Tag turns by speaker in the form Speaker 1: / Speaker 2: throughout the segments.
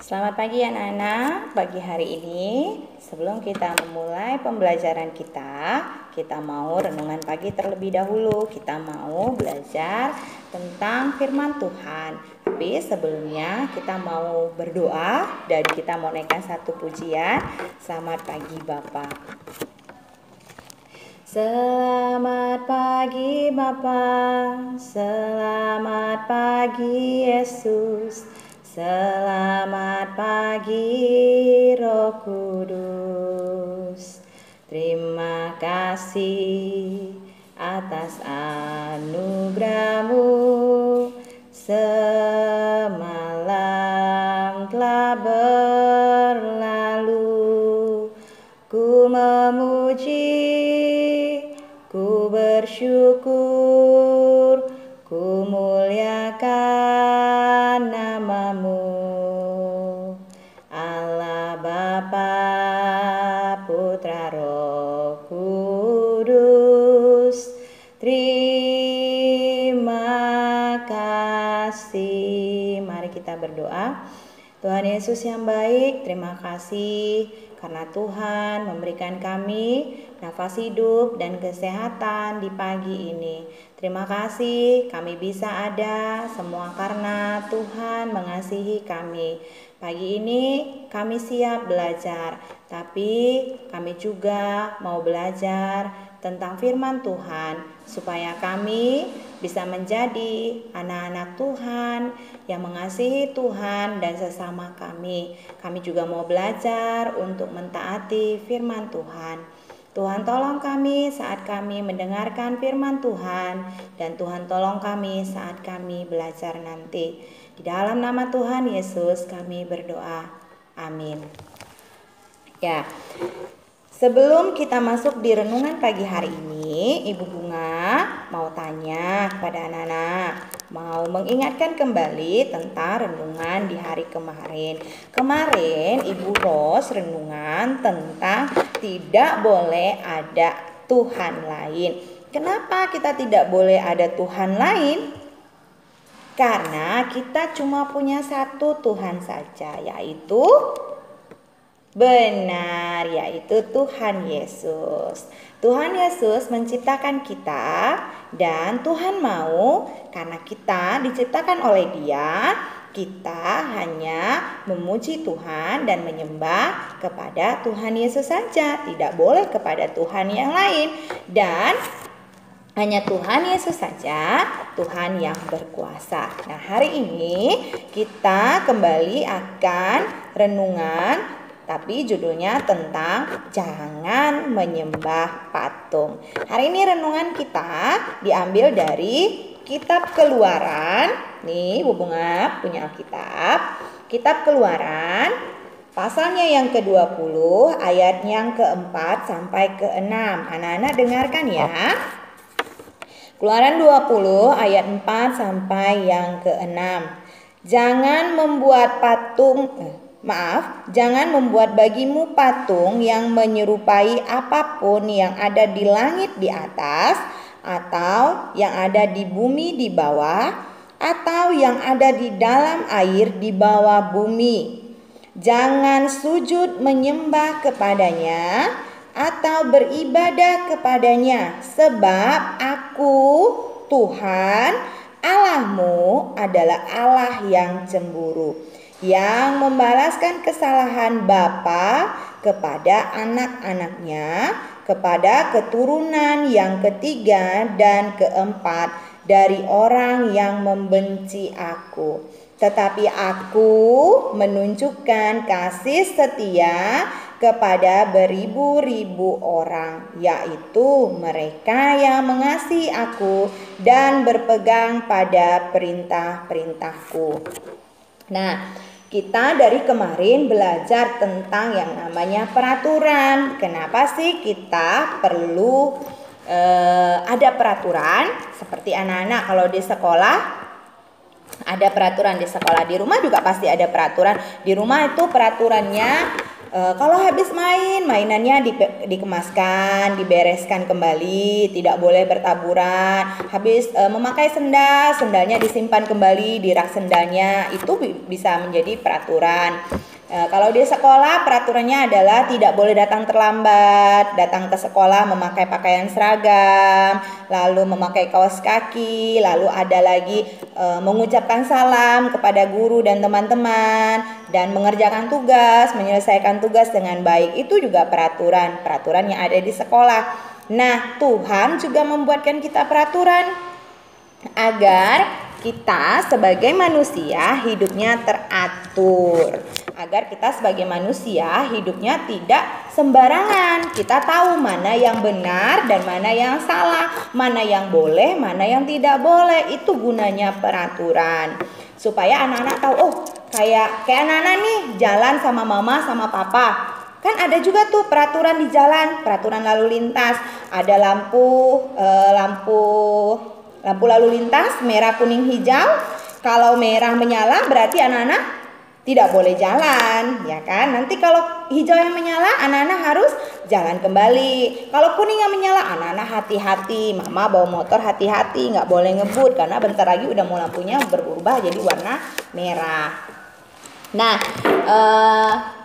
Speaker 1: Selamat pagi anak-anak. Pagi hari ini sebelum kita memulai pembelajaran kita mau renungan pagi terlebih dahulu. Kita mau belajar tentang firman Tuhan. Tapi sebelumnya kita mau berdoa dan kita mau naikkan satu pujian. Selamat pagi Bapak. Selamat pagi Bapa, selamat pagi Yesus, selamat pagi Roh Kudus. Terima kasih atas anugerah-Mu, semalam telah berlalu. Ku memuji, ku bersyukur, ku muliakan nama-Mu, Allah Bapa, Putra, Roh Kudus. Terima kasih. Mari kita berdoa. Tuhan Yesus yang baik, terima kasih karena Tuhan memberikan kami nafas hidup dan kesehatan di pagi ini. Terima kasih kami bisa ada semua karena Tuhan mengasihi kami. Pagi ini kami siap belajar, tapi kami juga mau belajar tentang firman Tuhan supaya kami bisa menjadi anak-anak Tuhan yang mengasihi Tuhan dan sesama kami. Kami juga mau belajar untuk mentaati firman Tuhan. Tuhan tolong kami saat kami mendengarkan firman Tuhan, dan Tuhan tolong kami saat kami belajar nanti. Di dalam nama Tuhan Yesus kami berdoa. Amin. Ya. Sebelum kita masuk di renungan pagi hari ini, Ibu Bunga mau tanya kepada anak-anak, mau mengingatkan kembali tentang renungan di hari kemarin. Kemarin Ibu Ros renungan tentang tidak boleh ada Tuhan lain. Kenapa kita tidak boleh ada Tuhan lain? Karena kita cuma punya satu Tuhan saja, yaitu benar, yaitu Tuhan Yesus. Tuhan Yesus menciptakan kita, dan Tuhan mau karena kita diciptakan oleh Dia, kita hanya memuji Tuhan dan menyembah kepada Tuhan Yesus saja. Tidak boleh kepada Tuhan yang lain, dan hanya Tuhan Yesus saja, Tuhan yang berkuasa. Nah, hari ini kita kembali akan renungan, tapi judulnya tentang jangan menyembah patung. Hari ini renungan kita diambil dari kitab Keluaran. Nih, Bu Bunga punya Alkitab. Kitab Keluaran, pasalnya yang ke-20, ayat yang ke-4 sampai ke-6. Anak-anak dengarkan ya. Keluaran 20 ayat 4 sampai yang ke-6. Jangan membuat jangan membuat bagimu patung yang menyerupai apapun yang ada di langit di atas, atau yang ada di bumi di bawah, atau yang ada di dalam air di bawah bumi. Jangan sujud menyembah kepadanya atau beribadah kepadanya, sebab Aku, Tuhan Allahmu, adalah Allah yang cemburu, yang membalaskan kesalahan bapa kepada anak-anaknya, kepada keturunan yang ketiga dan keempat dari orang yang membenci Aku. Tetapi Aku menunjukkan kasih setia kepada beribu-ribu orang, yaitu mereka yang mengasihi Aku dan berpegang pada perintah-perintahku. Nah, kita dari kemarin belajar tentang yang namanya peraturan. Kenapa sih kita perlu ada peraturan? Seperti anak-anak kalau di sekolah ada peraturan di sekolah, di rumah juga pasti ada peraturan. Di rumah itu peraturannya Kalau habis main, mainannya dikemaskan, dibereskan kembali, tidak boleh bertaburan. Habis memakai sendal, sendalnya disimpan kembali di rak sendalnya. Itu bisa menjadi peraturan. Kalau di sekolah, peraturannya adalah tidak boleh datang terlambat, datang ke sekolah memakai pakaian seragam, lalu memakai kaos kaki, lalu ada lagi mengucapkan salam kepada guru dan teman-teman, dan mengerjakan tugas, menyelesaikan tugas dengan baik. Itu juga peraturan yang ada di sekolah. Nah, Tuhan juga membuatkan kita peraturan agar kita sebagai manusia hidupnya teratur. Agar kita sebagai manusia hidupnya tidak sembarangan. Kita tahu mana yang benar dan mana yang salah, mana yang boleh, mana yang tidak boleh. Itu gunanya peraturan. Supaya anak-anak tahu, oh kayak anak-anak nih jalan sama mama sama papa. Kan ada juga tuh peraturan di jalan, peraturan lalu lintas. Ada lampu lalu lintas merah, kuning, hijau. Kalau merah menyala berarti anak-anak tidak boleh jalan, ya kan? Nanti kalau hijau yang menyala, anak-anak harus jalan kembali. Kalau kuning yang menyala, anak-anak hati-hati. Mama bawa motor hati-hati, nggak boleh ngebut karena bentar lagi udah mau lampunya berubah jadi warna merah. Nah,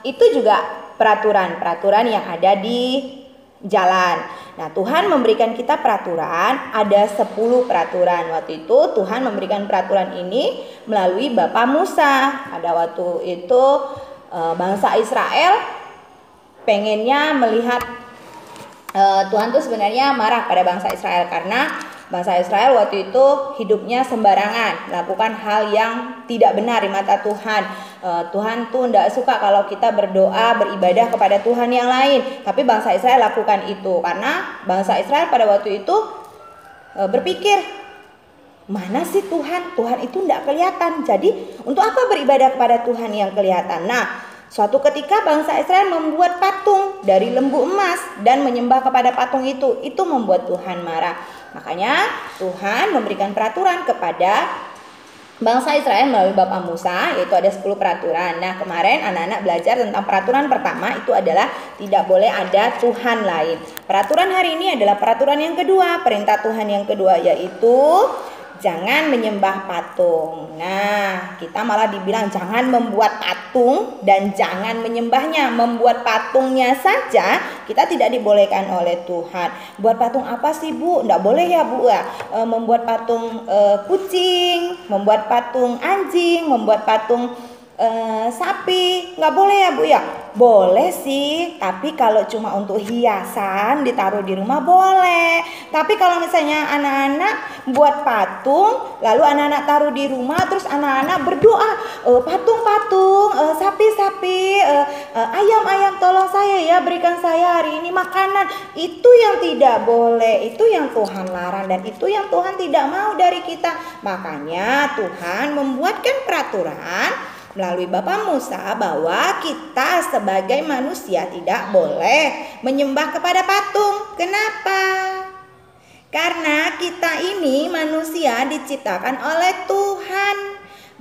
Speaker 1: itu juga peraturan yang ada di jalan. Nah, Tuhan memberikan kita peraturan, ada 10 peraturan. Waktu itu Tuhan memberikan peraturan ini melalui Bapak Musa. Pada waktu itu bangsa Israel pengennya melihat Tuhan tuh sebenarnya marah pada bangsa Israel karena bangsa Israel waktu itu hidupnya sembarangan, melakukan hal yang tidak benar di mata Tuhan. Tuhan tuh tidak suka kalau kita berdoa, beribadah kepada Tuhan yang lain. Tapi bangsa Israel lakukan itu karena bangsa Israel pada waktu itu berpikir, mana sih Tuhan? Tuhan itu tidak kelihatan. Jadi untuk apa beribadah kepada Tuhan yang kelihatan? Nah, suatu ketika bangsa Israel membuat patung dari lembu emas dan menyembah kepada patung itu membuat Tuhan marah. Makanya Tuhan memberikan peraturan kepada bangsa Israel melalui Bapak Musa, yaitu ada 10 peraturan. Nah, kemarin anak-anak belajar tentang peraturan pertama itu adalah tidak boleh ada Tuhan lain. Peraturan hari ini adalah peraturan yang kedua, perintah Tuhan yang kedua, yaitu jangan menyembah patung. Nah, kita malah dibilang jangan membuat patung dan jangan menyembahnya. Membuat patungnya saja kita tidak dibolehkan oleh Tuhan. Buat patung apa sih, Bu? Nggak boleh ya, Bu ya. Membuat patung kucing, membuat patung anjing, membuat patung sapi, nggak boleh ya, Bu ya? Boleh sih, tapi kalau cuma untuk hiasan ditaruh di rumah boleh. Tapi kalau misalnya anak-anak buat patung, lalu anak-anak taruh di rumah, terus anak-anak berdoa, patung-patung, sapi-sapi, ayam-ayam, tolong saya ya, berikan saya hari ini makanan. Itu yang tidak boleh, itu yang Tuhan larang dan itu yang Tuhan tidak mau dari kita. Makanya Tuhan membuatkan peraturan melalui Bapak Musa bahwa kita sebagai manusia tidak boleh menyembah kepada patung. Kenapa? Karena kita ini manusia diciptakan oleh Tuhan,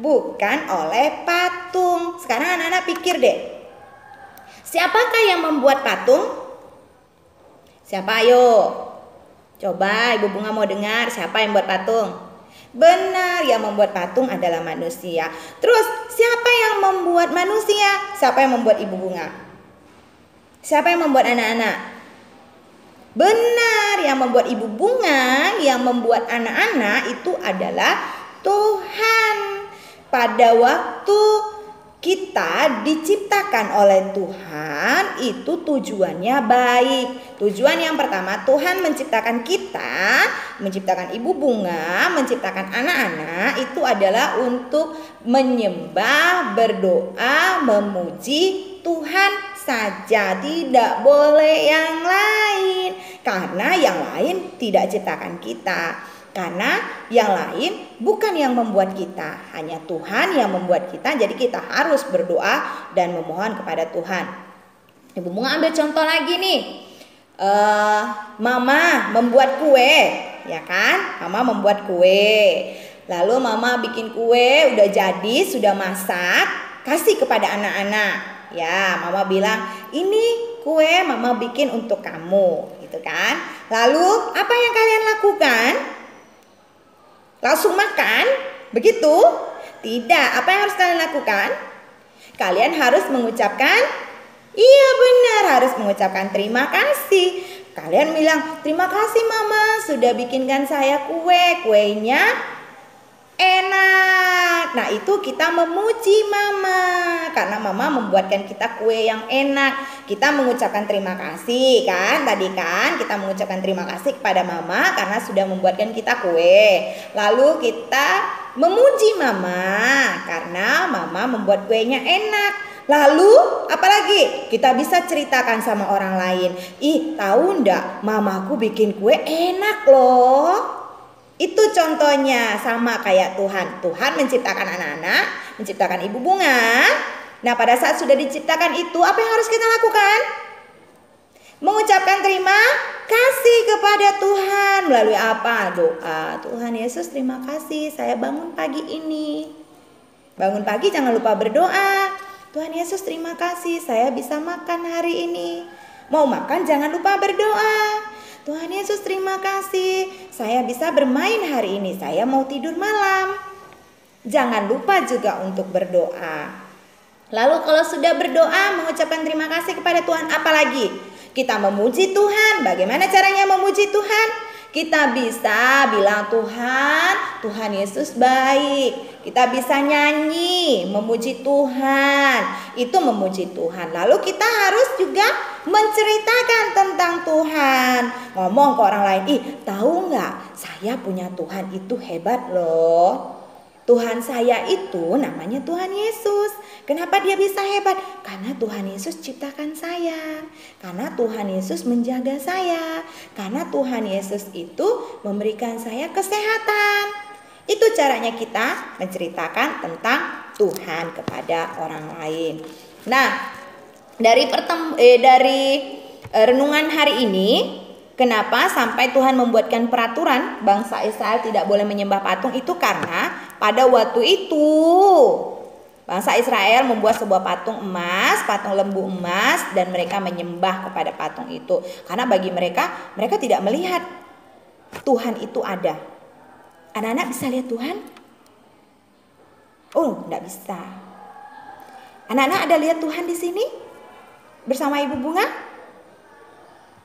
Speaker 1: bukan oleh patung. Sekarang anak-anak pikir deh, siapakah yang membuat patung? Siapa, ayo? Coba Ibu Bunga mau dengar, siapa yang buat patung? Benar, yang membuat patung adalah manusia. Terus siapa yang membuat manusia? Siapa yang membuat Ibu Bunga? Siapa yang membuat anak-anak? Benar, yang membuat Ibu Bunga, yang membuat anak-anak itu adalah Tuhan. Pada waktu kita diciptakan oleh Tuhan, itu tujuannya baik. Tujuan yang pertama, Tuhan menciptakan kita, menciptakan Ibu Bunga, menciptakan anak-anak, itu adalah untuk menyembah, berdoa, memuji Tuhan saja. Tidak boleh yang lain, karena yang lain tidak ciptakan kita. Karena yang lain bukan yang membuat kita, hanya Tuhan yang membuat kita. Jadi kita harus berdoa dan memohon kepada Tuhan. Ibu Bunga ambil contoh lagi nih. Mama membuat kue, ya kan? Mama membuat kue. Lalu mama bikin kue, udah jadi, sudah masak, kasih kepada anak-anak. Ya, mama bilang, ini kue mama bikin untuk kamu, gitu kan. Lalu apa yang kalian lakukan? Langsung makan? Begitu? Tidak. Apa yang harus kalian lakukan? Kalian harus mengucapkan, iya benar, harus mengucapkan terima kasih. Kalian bilang, terima kasih mama sudah bikinkan saya kue, kuenya enak. Nah itu kita memuji mama, karena mama membuatkan kita kue yang enak. Kita mengucapkan terima kasih kan, tadi kan kita mengucapkan terima kasih kepada mama karena sudah membuatkan kita kue. Lalu kita memuji mama karena mama membuat kuenya enak. Lalu apalagi kita bisa ceritakan sama orang lain, ih tahu ndak mamaku bikin kue enak loh. Itu contohnya sama kayak Tuhan. Tuhan menciptakan anak-anak, menciptakan ibu bunga. Nah pada saat sudah diciptakan itu, apa yang harus kita lakukan? Mengucapkan terima kasih kepada Tuhan. Melalui apa? Doa. Tuhan Yesus terima kasih saya bangun pagi ini. Bangun pagi jangan lupa berdoa. Tuhan Yesus terima kasih saya bisa makan hari ini. Mau makan jangan lupa berdoa. Tuhan Yesus terima kasih saya bisa bermain hari ini. Saya mau tidur malam. Jangan lupa juga untuk berdoa. Lalu kalau sudah berdoa mengucapkan terima kasih kepada Tuhan, apalagi? Kita memuji Tuhan. Bagaimana caranya memuji Tuhan? Kita bisa bilang Tuhan Yesus baik. Kita bisa nyanyi, memuji Tuhan. Itu memuji Tuhan. Lalu kita harus juga menceritakan tentang Tuhan. Ngomong ke orang lain, ih tahu nggak? Saya punya Tuhan itu hebat loh. Tuhan saya itu namanya Tuhan Yesus. Kenapa dia bisa hebat? Karena Tuhan Yesus ciptakan saya. Karena Tuhan Yesus menjaga saya. Karena Tuhan Yesus itu memberikan saya kesehatan. Itu caranya kita menceritakan tentang Tuhan kepada orang lain. Nah, dari renungan hari ini, kenapa sampai Tuhan membuatkan peraturan bangsa Israel tidak boleh menyembah patung? Itu karena pada waktu itu bangsa Israel membuat sebuah patung emas, patung lembu emas, dan mereka menyembah kepada patung itu. Karena bagi mereka tidak melihat Tuhan itu ada. Anak-anak bisa lihat Tuhan? Oh, tidak bisa. Anak-anak ada lihat Tuhan di sini bersama Ibu Bunga?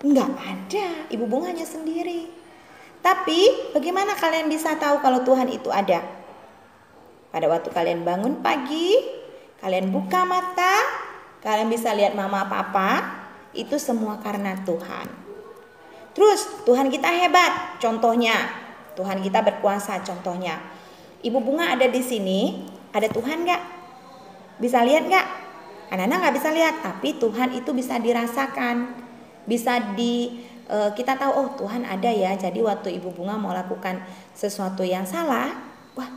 Speaker 1: Enggak ada, Ibu Bunganya sendiri. Tapi bagaimana kalian bisa tahu kalau Tuhan itu ada? Pada waktu kalian bangun pagi, kalian buka mata, kalian bisa lihat mama papa, itu semua karena Tuhan. Terus Tuhan kita hebat, contohnya. Tuhan kita berkuasa, contohnya. Ibu Bunga ada di sini, ada Tuhan enggak? Bisa lihat enggak? Anak-anak enggak bisa lihat, tapi Tuhan itu bisa dirasakan. Bisa kita tahu, oh Tuhan ada ya. Jadi waktu Ibu Bunga mau lakukan sesuatu yang salah, wah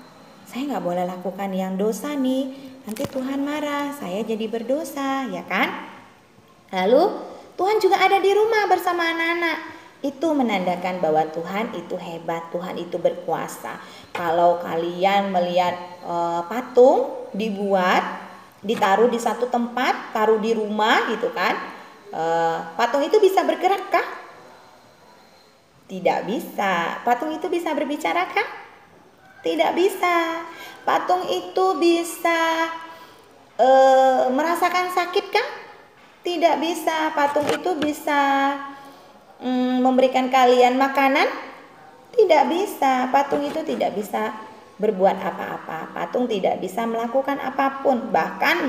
Speaker 1: saya nggak boleh lakukan yang dosa nih, nanti Tuhan marah, saya jadi berdosa, ya kan? Lalu Tuhan juga ada di rumah bersama anak-anak. Itu menandakan bahwa Tuhan itu hebat, Tuhan itu berkuasa. Kalau kalian melihat patung dibuat, ditaruh di satu tempat, taruh di rumah gitu kan, patung itu bisa bergerak kah? Tidak bisa. Patung itu bisa berbicara kah? Tidak bisa. Patung itu bisa merasakan sakit kah? Tidak bisa. Patung itu bisa memberikan kalian makanan? Tidak bisa. Patung itu tidak bisa berbuat apa-apa. Patung tidak bisa melakukan apapun. Bahkan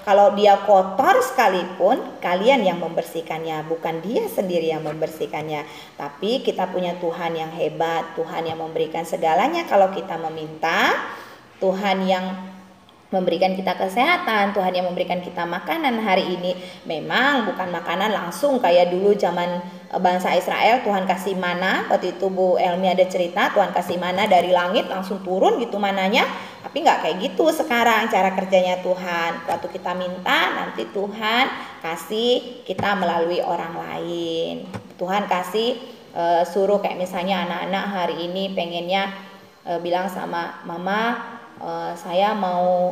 Speaker 1: kalau dia kotor sekalipun, kalian yang membersihkannya, bukan dia sendiri yang membersihkannya. Tapi kita punya Tuhan yang hebat, Tuhan yang memberikan segalanya kalau kita meminta, Tuhan yang memberikan kita kesehatan, Tuhan yang memberikan kita makanan hari ini. Memang bukan makanan langsung kayak dulu zaman bangsa Israel, Tuhan kasih mana. Waktu itu Bu Elmi ada cerita, Tuhan kasih mana dari langit langsung turun gitu mananya. Tapi nggak kayak gitu sekarang cara kerjanya Tuhan. Waktu kita minta, nanti Tuhan kasih kita melalui orang lain. Tuhan kasih suruh kayak misalnya anak-anak hari ini pengennya bilang sama mama, saya mau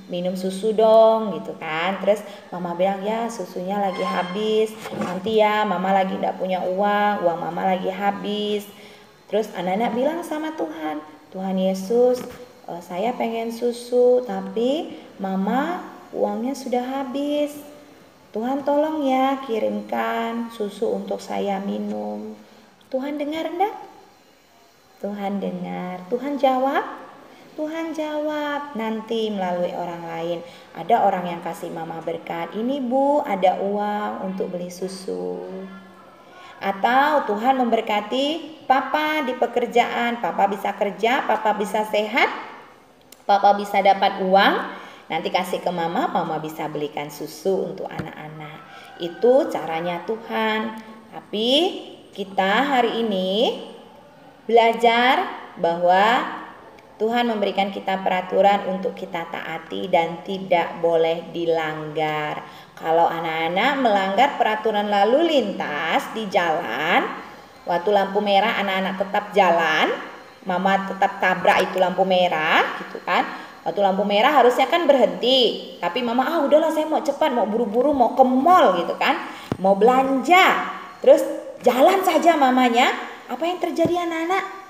Speaker 1: minum susu dong gitu kan. Terus mama bilang ya susunya lagi habis, nanti ya mama lagi gak punya uang mama lagi habis. Terus anak-anak bilang sama Tuhan, Tuhan Yesus, saya pengen susu tapi mama uangnya sudah habis. Tuhan tolong ya kirimkan susu untuk saya minum. Tuhan dengar enggak? Tuhan dengar. Tuhan jawab nanti melalui orang lain. Ada orang yang kasih mama berkat, ini bu ada uang untuk beli susu. Atau Tuhan memberkati papa di pekerjaan, papa bisa kerja, papa bisa sehat, papa bisa dapat uang, nanti kasih ke mama, mama bisa belikan susu untuk anak-anak. Itu caranya Tuhan. Tapi kita hari ini belajar bahwa Tuhan memberikan kita peraturan untuk kita taati dan tidak boleh dilanggar. Kalau anak-anak melanggar peraturan lalu lintas di jalan, waktu lampu merah anak-anak tetap jalan, mama tetap tabrak itu lampu merah gitu kan. Waktu lampu merah harusnya kan berhenti, tapi mama udahlah saya mau cepat, mau buru-buru, mau ke mall gitu kan, mau belanja. Terus jalan saja mamanya. Apa yang terjadi anak-anak?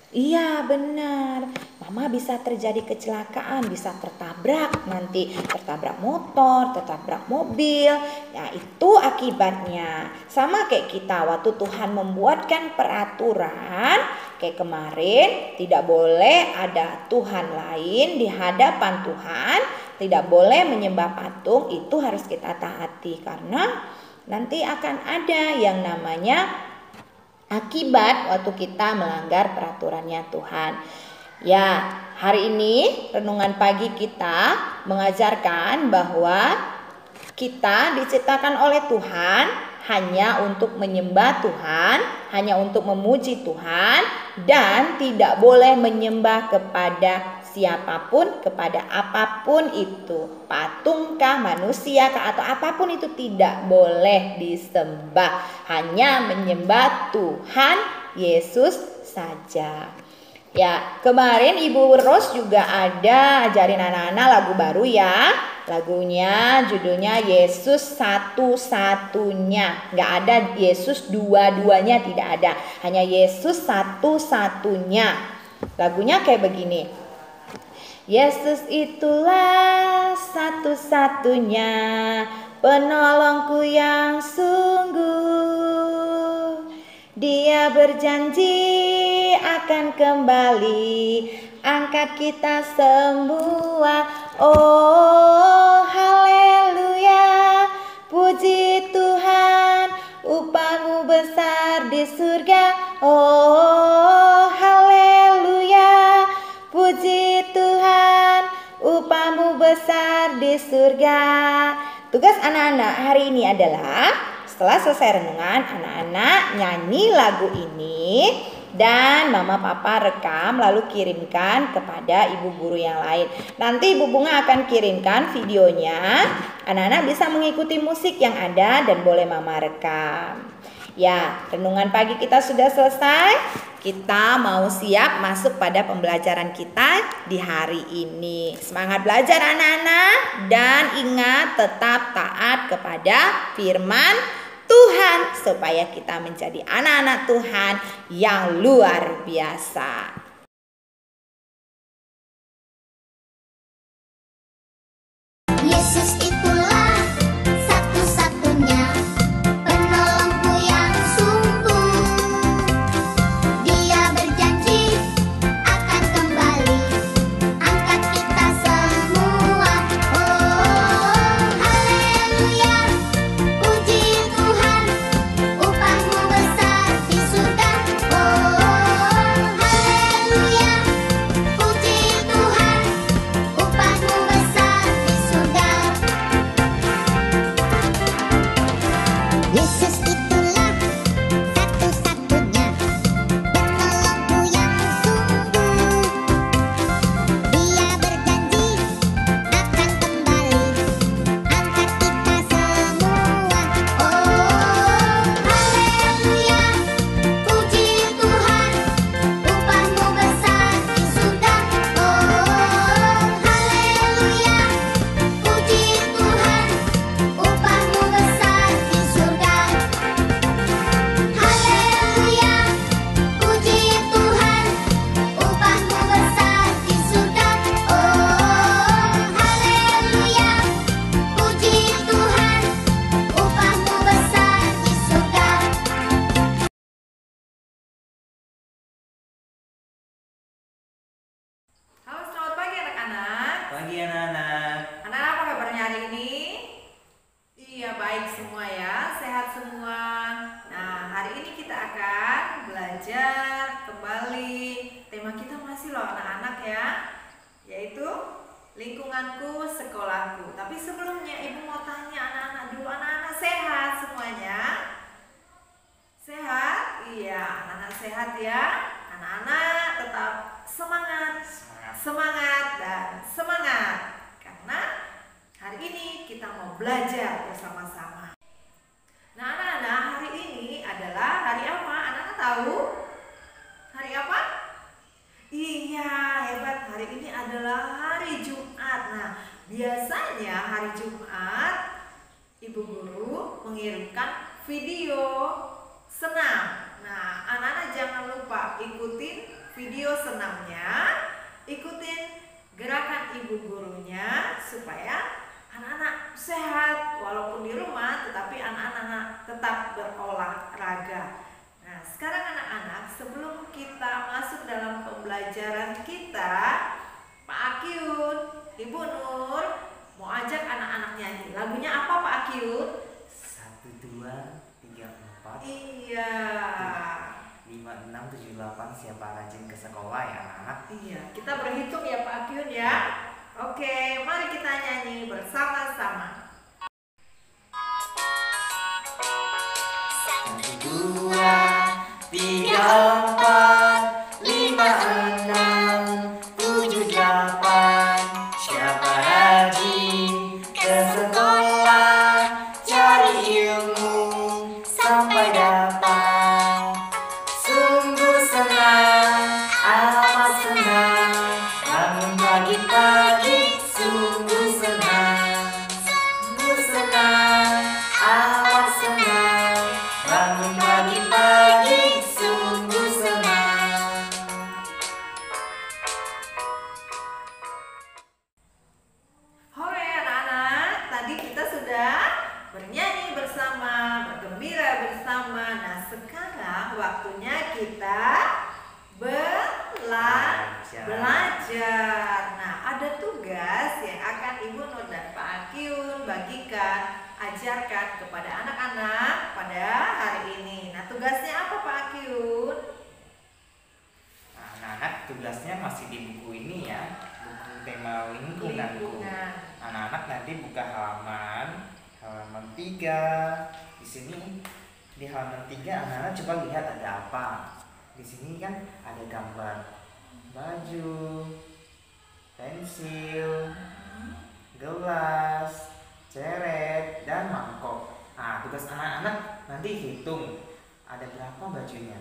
Speaker 1: Iya benar, mama bisa terjadi kecelakaan, bisa tertabrak nanti, tertabrak motor, tertabrak mobil. Ya itu akibatnya. Sama kayak kita waktu Tuhan membuatkan peraturan, kayak kemarin tidak boleh ada Tuhan lain di hadapan Tuhan, tidak boleh menyembah patung, itu harus kita taati karena nanti akan ada yang namanya akibat waktu kita melanggar peraturannya Tuhan. Ya, hari ini renungan pagi kita mengajarkan bahwa kita diciptakan oleh Tuhan hanya untuk menyembah Tuhan, hanya untuk memuji Tuhan, dan tidak boleh menyembah kepada siapapun, kepada apapun itu, patungkah, manusiakah, atau apapun itu tidak boleh disembah. Hanya menyembah Tuhan Yesus saja. Ya, kemarin Ibu Ros juga ada ajarin anak-anak lagu baru ya. Lagunya judulnya Yesus satu-satunya. Gak ada Yesus dua-duanya, tidak ada. Hanya Yesus satu-satunya. Lagunya kayak begini. Yesus itulah satu-satunya penolongku yang sungguh. Dia berjanji akan kembali angkat kita semua. Oh haleluya, puji Tuhan, upahmu besar di surga. Oh haleluya, puji Tuhan, upahmu besar di surga. Tugas anak-anak hari ini adalah setelah selesai renungan, anak-anak nyanyi lagu ini dan mama papa rekam lalu kirimkan kepada ibu guru yang lain. Nanti Ibu Bunga akan kirimkan videonya. Anak-anak bisa mengikuti musik yang ada dan boleh mama rekam. Ya, renungan pagi kita sudah selesai. Kita mau siap masuk pada pembelajaran kita di hari ini. Semangat belajar anak-anak dan ingat tetap taat kepada firman Tuhan supaya kita menjadi anak-anak Tuhan yang luar biasa.
Speaker 2: Yesus itulah satu-satunya penolongku yang sungguh. Dia berjanji akan kembali angkat kita semua. Oh haleluya, puji Tuhan, upahmu besar di surga. Oh haleluya, puji Tuhan, upahmu besar di surga.
Speaker 3: pagi anak-anak.
Speaker 1: Anak-anak apa kabarnya hari ini? Iya, baik semua ya, sehat semua. Nah, hari ini kita akan belajar kembali. Tema kita masih loh anak-anak ya, yaitu lingkunganku, sekolahku. Tapi sebelumnya Ibu mau tanya anak-anak dulu, anak-anak sehat semuanya? Sehat? Iya, anak-anak sehat ya. Anak-anak tetap semangat, semangat dan semangat. Karena hari ini kita mau belajar bersama-sama. Nah, anak-anak, hari ini adalah hari apa? Anak-anak tahu? Hari apa? Iya, hebat. Hari ini adalah hari Jumat. Nah, biasanya hari Jumat Ibu Guru mengirimkan video senam. Nah, anak-anak jangan lupa ikutin video senamnya, ikutin gerakan Ibu Gurunya supaya anak-anak sehat walaupun di rumah, tetapi anak-anak tetap berolahraga. Nah, sekarang anak-anak, sebelum kita masuk dalam pembelajaran kita, Pak Akyun, Ibu Nur mau ajak anak-anak nyanyi. Lagunya apa Pak Akyun?
Speaker 3: 1, 2, 3, 4.
Speaker 1: Iya.
Speaker 3: 5, 6, 7, 8. Siapa rajin ke sekolah ya anak-anak?
Speaker 1: Iya, kita berhitung ya Pak Akyun ya. Oke, mari kita nyanyi bersama-sama.
Speaker 3: 1, 2, 3, 4, 5, 6, 7, 8. Siapa rajin ke sekolah, cari ilmu sampai dapat. Sungguh senang, amat senang, bangun pagi-pagi. Sungguh senang, amat senang, bangun pagi-pagi. Sungguh senang.
Speaker 1: Hore anak-anak, tadi kita sudah bernyanyi bersama, bergembira bersama. Nah, sekarang waktunya kita belajar. Nah, ada tugas yang akan Ibu Nur dan Pak Akyun bagikan, ajarkan kepada anak-anak pada hari ini. Nah, tugasnya apa Pak Akyun?
Speaker 3: Nah, anak-anak tugasnya masih di buku ini ya, buku tema lingkunganku. Anak-anak nanti buka halaman 3. Di sini di halaman 3 anak-anak coba lihat ada apa. Di sini kan ada gambar baju, pensil, gelas, ceret, dan mangkok. Nah, tugas anak-anak nanti hitung ada berapa bajunya.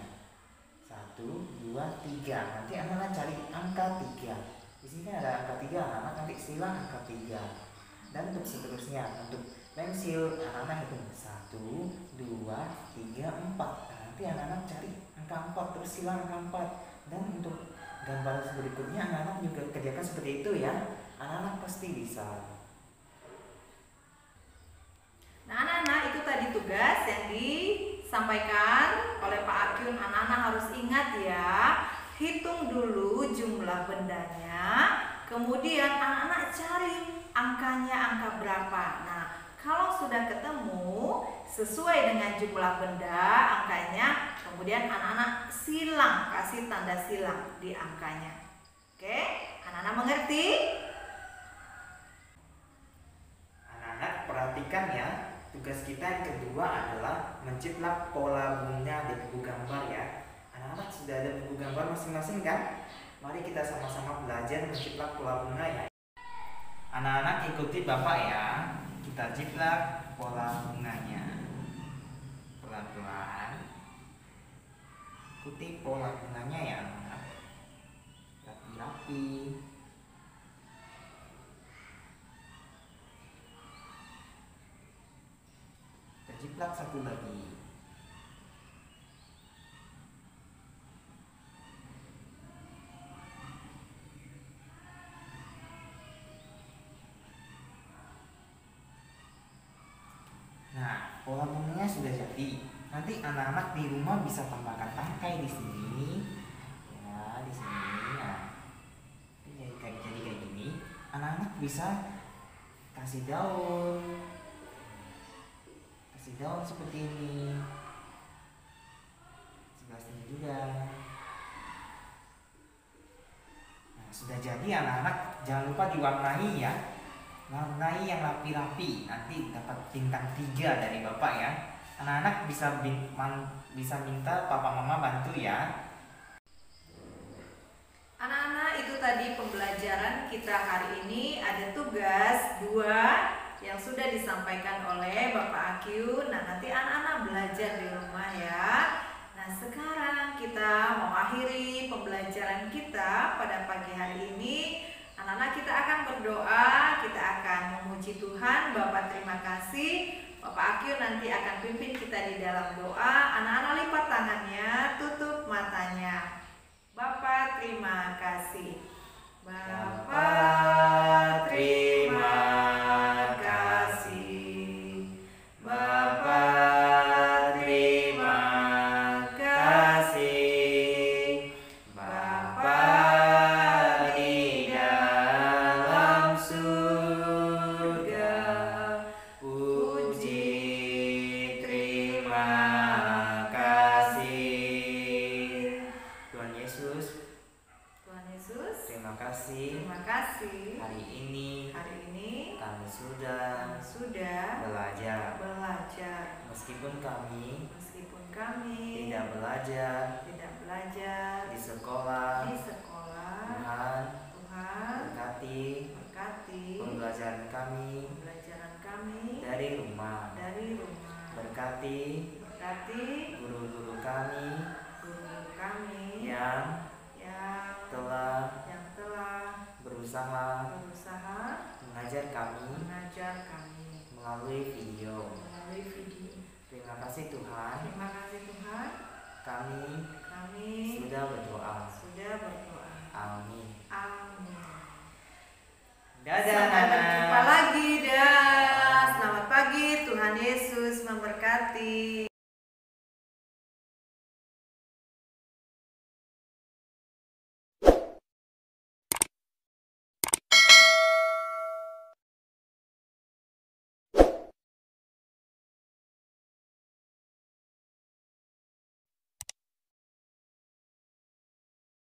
Speaker 3: 1, 2, 3. Nanti anak-anak cari angka 3. Di sini kan ada angka 3, anak-anak nanti silang angka 3. Dan untuk seterusnya, untuk pensil anak-anak hitung 1, 2, 3, 4. Nah, nanti anak-anak cari angka 4 terus silang angka 4. Dan untuk gambar berikutnya anak-anak juga kerjakan seperti itu ya. Anak-anak pasti bisa.
Speaker 1: Nah, anak-anak, itu tadi tugas yang disampaikan oleh Pak Akyun. Anak-anak harus ingat ya, hitung dulu jumlah bendanya, kemudian anak-anak cari angkanya angka berapa. Nah, kalau sudah ketemu sesuai dengan jumlah benda angkanya, kemudian anak-anak silang, kasih tanda silang di angkanya. Oke, anak-anak mengerti?
Speaker 3: Anak-anak perhatikan ya, tugas kita yang kedua adalah menciplak pola bunga di buku gambar ya. Anak-anak sudah ada buku gambar masing-masing kan? Mari kita sama-sama belajar menciplak pola bunga ya. Anak-anak ikuti Bapak ya. Kita ciplak pola bunganya. Pelan-pelan. Ikuti pola bunganya ya anak-anak. Rapi-rapi. Kita ciplak satu lagi. Nah, pola bunganya sudah jadi. Nanti anak-anak di rumah bisa tambahkan tangkai di sini. Ya, di sini. Nah, jadi kayak gini. Anak-anak bisa kasih daun seperti ini. Sebelah sini juga. Nah, sudah jadi anak-anak, jangan lupa diwarnai ya. Warnai yang rapi-rapi, nanti dapat bintang 3 dari Bapak ya. Anak-anak bisa minta papa mama bantu ya.
Speaker 1: Anak-anak, itu tadi pembelajaran kita hari ini. Ada tugas 2 yang sudah disampaikan oleh Bapak Akyu. Nah, nanti anak-anak belajar di rumah ya. Nah, sekarang kita mau akhiri pembelajaran kita pada pagi hari ini. Anak-anak, kita akan berdoa, kita akan memuji Tuhan. Bapak terima kasih. Bapak Akyu nanti akan pimpin kita di dalam doa. Anak-anak lipat tangannya, tutup matanya. Bapak terima kasih. Bapak terima kasih. Bapak terima kasih. Bapak di dalam surga, puji terima kasih.
Speaker 3: Tuhan Yesus, terima kasih.
Speaker 1: Terima kasih.
Speaker 3: Hari ini kami
Speaker 1: Sudah
Speaker 3: belajar.
Speaker 1: meskipun
Speaker 3: Meskipun kami
Speaker 1: kami
Speaker 3: tidak belajar
Speaker 1: tidak
Speaker 3: di sekolah,
Speaker 1: di sekolah.
Speaker 3: Tuhan
Speaker 1: Tuhan
Speaker 3: berkati pembelajaran kami dari rumah. Berkati guru-guru kami yang telah berusaha mengajar kami melalui video. Terima kasih Tuhan, kami sudah berdoa. Amin.
Speaker 1: Amin.
Speaker 3: Dadah.